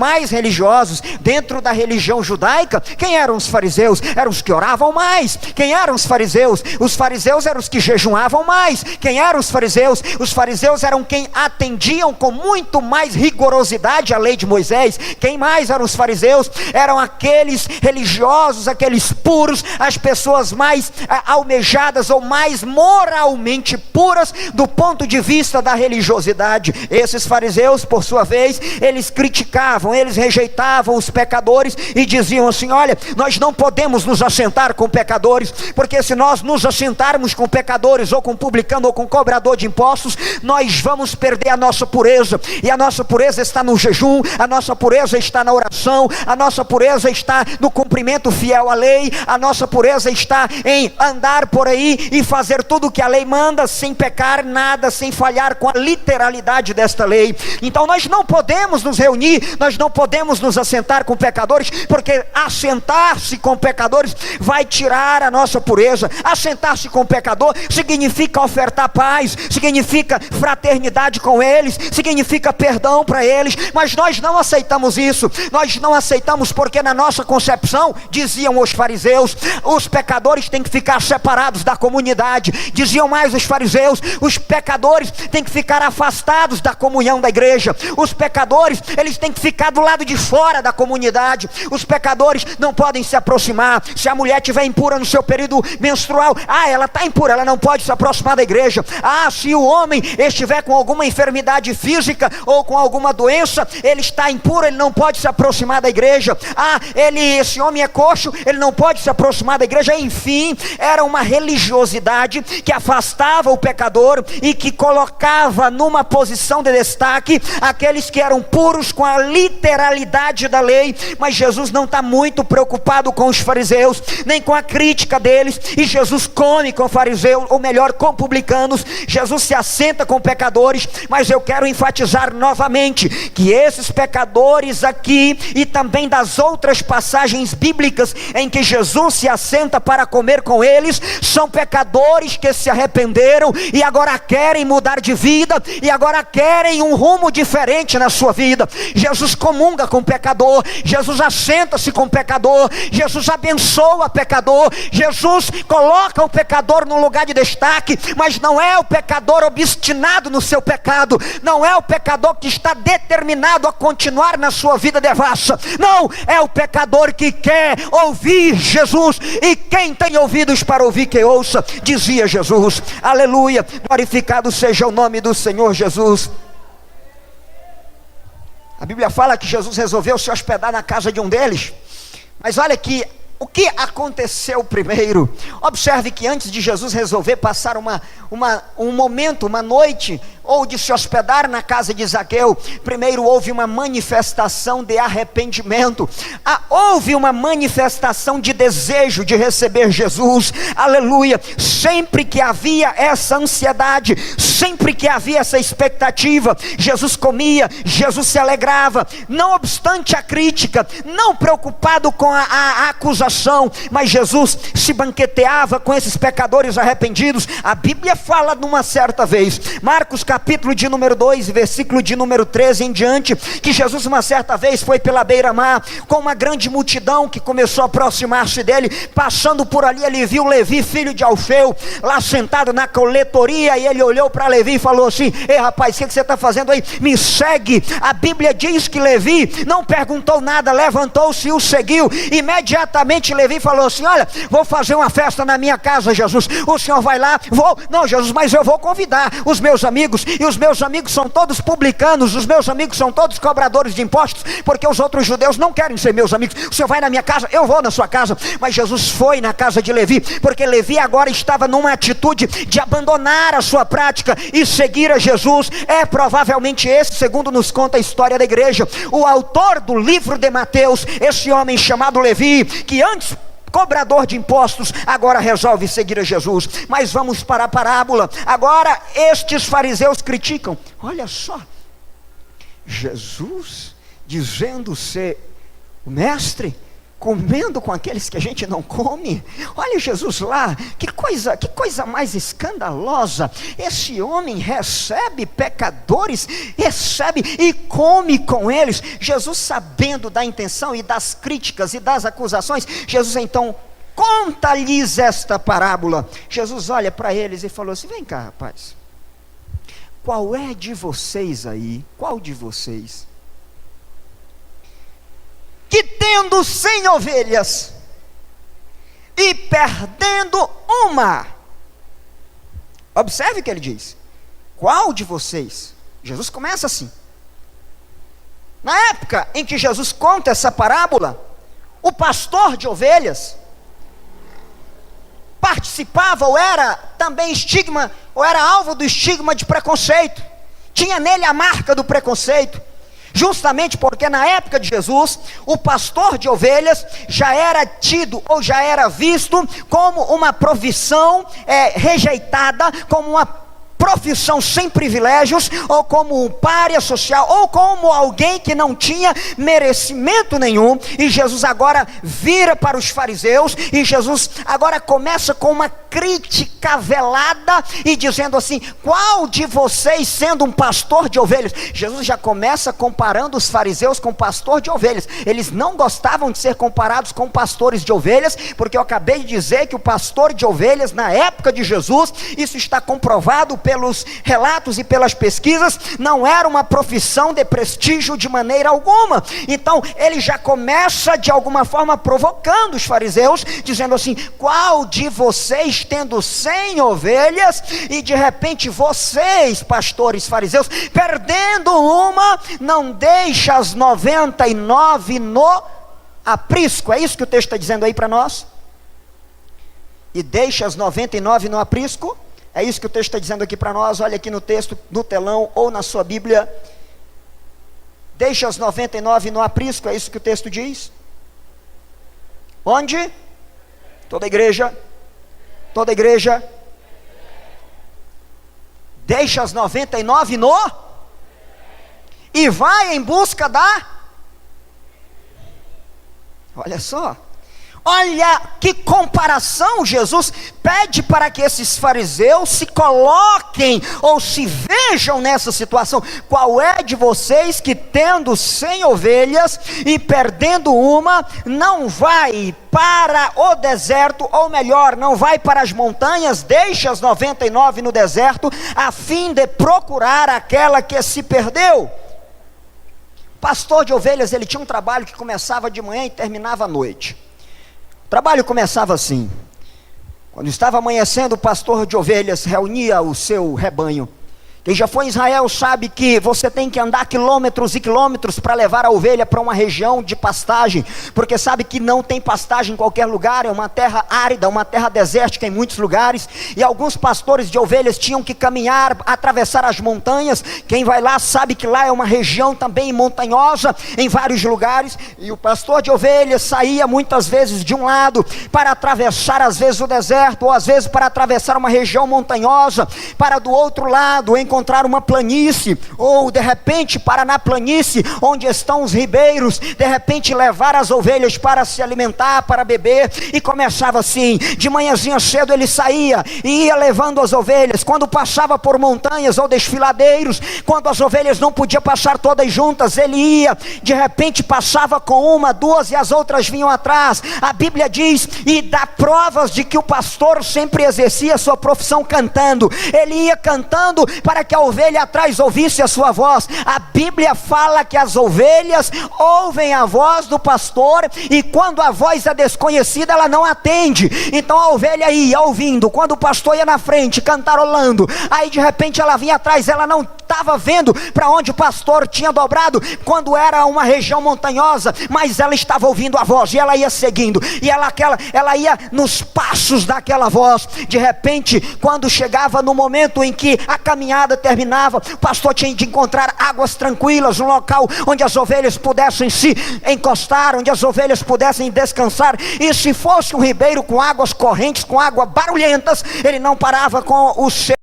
mais religiosos. Dentro da religião judaica, quem eram os fariseus? Eram os que oravam mais. Quem eram os fariseus? Os fariseus eram os que jejuavam mais. Quem eram os fariseus? Os fariseus eram quem atendiam com muito mais rigorosidade a lei de Moisés. Quem mais eram os fariseus? Eram aqueles religiosos, aqueles puros, as pessoas mais almejadas ou mais moralmente puras do ponto de vista da religiosidade. Esses fariseus, por sua vez, eles criticavam, eles rejeitavam os pecadores e diziam assim: olha, nós não podemos nos assentar com pecadores, porque se nós nos assentarmos com pecadores, ou com publicano, ou com cobrador de impostos, nós vamos perder a nossa pureza. E a nossa pureza está no jejum, a nossa pureza está na oração, a nossa pureza está no cumprimento fiel à lei, a nossa pureza está em andar por aí e fazer tudo o que a lei manda, sem pecar nada, sem falhar com a literalidade desta lei. Então nós não podemos nos reunir, nós não podemos nos assentar com pecadores, porque assentar-se com pecadores vai tirar a nossa pureza. Assentar-se com pecador significa ofertar paz, significa fraternidade com eles, significa perdão para eles, mas nós não aceitamos isso. Nós não aceitamos porque na nossa concepção, diziam os fariseus, os pecadores têm que ficar separados da comunidade. Diziam mais os fariseus, os pecadores têm que ficar afastados da comunhão da igreja. Os pecadores, eles têm que ficar do lado de fora da comunidade. Os pecadores não podem se aproximar. Se a mulher estiver impura no seu período menstrual, ela está impura, ela não pode se aproximar da igreja. Se o homem estiver com alguma enfermidade física ou com alguma doença, ele está impuro, ele não pode se aproximar da igreja. Esse homem é coxo, ele não pode se aproximar da igreja. Enfim, era uma religiosidade que afastava o pecador e que colocava numa posição de destaque aqueles que eram puros com a literalidade da lei. Mas Jesus não está muito preocupado com os fariseus, nem com a crítica deles. E Jesus come com fariseus, ou melhor, com publicanos. Jesus se assenta com pecadores. Mas eu quero enfatizar novamente que esses pecadores aqui, e também das outras passagens bíblicas em que Jesus se assenta para comer com eles, são pecadores que se arrependeram e agora querem mudar de vida, e agora querem um rumo diferente na sua vida. Jesus comunga com o pecador, Jesus assenta-se com o pecador, Jesus abençoa o pecador, Jesus coloca o pecador no lugar de destaque. Mas não é o pecador obstinado no seu pecado, não é o pecador que está determinado a continuar na sua vida devassa. Não, é o pecador que quer ouvir Jesus, e quem tem ouvidos para ouvir, que ouça, dizia Jesus. Aleluia, glorificado seja o nome do Senhor Jesus. A Bíblia fala que Jesus resolveu se hospedar na casa de um deles. Mas olha aqui, o que aconteceu primeiro? Observe que antes de Jesus resolver passar um momento, uma noite, ou de se hospedar na casa de Zaqueu, primeiro houve uma manifestação de arrependimento. Houve uma manifestação de desejo de receber Jesus. Aleluia. Sempre que havia essa ansiedade, sempre que havia essa expectativa, Jesus comia, Jesus se alegrava, não obstante a crítica, não preocupado com a acusação, mas Jesus se banqueteava com esses pecadores arrependidos. A Bíblia fala numa certa vez, Marcos capítulo de número 2, versículo de número 13 em diante, que Jesus uma certa vez foi pela beira-mar, com uma grande multidão que começou a aproximar-se dele. Passando por ali, ele viu Levi, filho de Alfeu, lá sentado na coletoria, e ele olhou para Levi e falou assim: ei rapaz, o que você está fazendo aí? Me segue. A Bíblia diz que Levi não perguntou nada, levantou-se e o seguiu. Imediatamente Levi falou assim: olha, vou fazer uma festa na minha casa, Jesus, o senhor vai lá? Vou. Não, Jesus, mas eu vou convidar os meus amigos, e os meus amigos são todos publicanos, os meus amigos são todos cobradores de impostos, porque os outros judeus não querem ser meus amigos. O senhor vai na minha casa, eu vou na sua casa. Mas Jesus foi na casa de Levi, porque Levi agora estava numa atitude de abandonar a sua prática e seguir a Jesus. É provavelmente esse, segundo nos conta a história da igreja, o autor do livro de Mateus, esse homem chamado Levi, que antes cobrador de impostos, agora resolve seguir a Jesus. Mas vamos para a parábola. Agora estes fariseus criticam. Olha só, Jesus dizendo ser o mestre, comendo com aqueles que a gente não come. Olha Jesus lá, que coisa mais escandalosa. Esse homem recebe pecadores, recebe e come com eles. Jesus, sabendo da intenção e das críticas e das acusações, Jesus então conta-lhes esta parábola. Jesus olha para eles e falou assim: vem cá, rapaz, qual é de vocês aí, qual de vocês que tendo 100 ovelhas e perdendo uma, observe o que ele diz, qual de vocês? Jesus começa assim. Na época em que Jesus conta essa parábola, o pastor de ovelhas participava ou era também estigma, ou era alvo do estigma de preconceito, tinha nele a marca do preconceito, justamente porque na época de Jesus, o pastor de ovelhas já era tido ou já era visto como uma profissão rejeitada, como uma profissão sem privilégios, ou como um pária social, ou como alguém que não tinha merecimento nenhum. E Jesus agora vira para os fariseus, e Jesus agora começa com uma crítica velada, e dizendo assim: qual de vocês, sendo um pastor de ovelhas? Jesus já começa comparando os fariseus com pastor de ovelhas. Eles não gostavam de ser comparados com pastores de ovelhas, porque eu acabei de dizer que o pastor de ovelhas, na época de Jesus, isso está comprovado pelos relatos e pelas pesquisas, não era uma profissão de prestígio de maneira alguma. Então ele já começa de alguma forma provocando os fariseus, dizendo assim: qual de vocês, tendo 100 ovelhas, e de repente vocês, pastores fariseus, perdendo uma, não deixa as 99 no aprisco? É isso que o texto está dizendo aí para nós? E deixa as 99 no aprisco? É isso que o texto está dizendo aqui para nós. Olha aqui no texto, no telão ou na sua Bíblia. Deixa as 99 no aprisco, é isso que o texto diz. Onde? Toda a igreja. Toda a igreja. Deixa as 99 no. E vai em busca da. Olha só. Olha que comparação Jesus pede para que esses fariseus se coloquem ou se vejam nessa situação. Qual é de vocês que, tendo 100 ovelhas e perdendo uma, não vai para o deserto, ou melhor, não vai para as montanhas, deixa as 99 no deserto, a fim de procurar aquela que se perdeu? Pastor de ovelhas, ele tinha um trabalho que começava de manhã e terminava à noite. O trabalho começava assim: quando estava amanhecendo, o pastor de ovelhas reunia o seu rebanho. Quem já foi em Israel sabe que você tem que andar quilômetros e quilômetros para levar a ovelha para uma região de pastagem, porque sabe que não tem pastagem em qualquer lugar, é uma terra árida, uma terra desértica em muitos lugares, e alguns pastores de ovelhas tinham que caminhar, atravessar as montanhas. Quem vai lá sabe que lá é uma região também montanhosa em vários lugares, e o pastor de ovelhas saía muitas vezes de um lado para atravessar às vezes o deserto, ou às vezes para atravessar uma região montanhosa, para do outro lado encontrar uma planície, ou de repente para na planície onde estão os ribeiros, de repente levar as ovelhas para se alimentar, para beber. E começava assim: de manhãzinha cedo ele saía e ia levando as ovelhas. Quando passava por montanhas ou desfiladeiros, quando as ovelhas não podiam passar todas juntas, ele ia, de repente passava com uma, duas, e as outras vinham atrás. A Bíblia diz e dá provas de que o pastor sempre exercia a sua profissão cantando. Ele ia cantando para que a ovelha atrás ouvisse a sua voz. A Bíblia fala que as ovelhas ouvem a voz do pastor, e quando a voz é desconhecida, ela não atende. Então a ovelha ia ouvindo, quando o pastor ia na frente cantarolando, aí de repente ela vinha atrás, ela não estava vendo para onde o pastor tinha dobrado, quando era uma região montanhosa, mas ela estava ouvindo a voz, e ela ia seguindo, e ela ia nos passos daquela voz. De repente, quando chegava no momento em que a caminhada terminava, o pastor tinha de encontrar águas tranquilas, um local onde as ovelhas pudessem se encostar, onde as ovelhas pudessem descansar. E se fosse um ribeiro com águas correntes, com águas barulhentas, ele não parava com o seu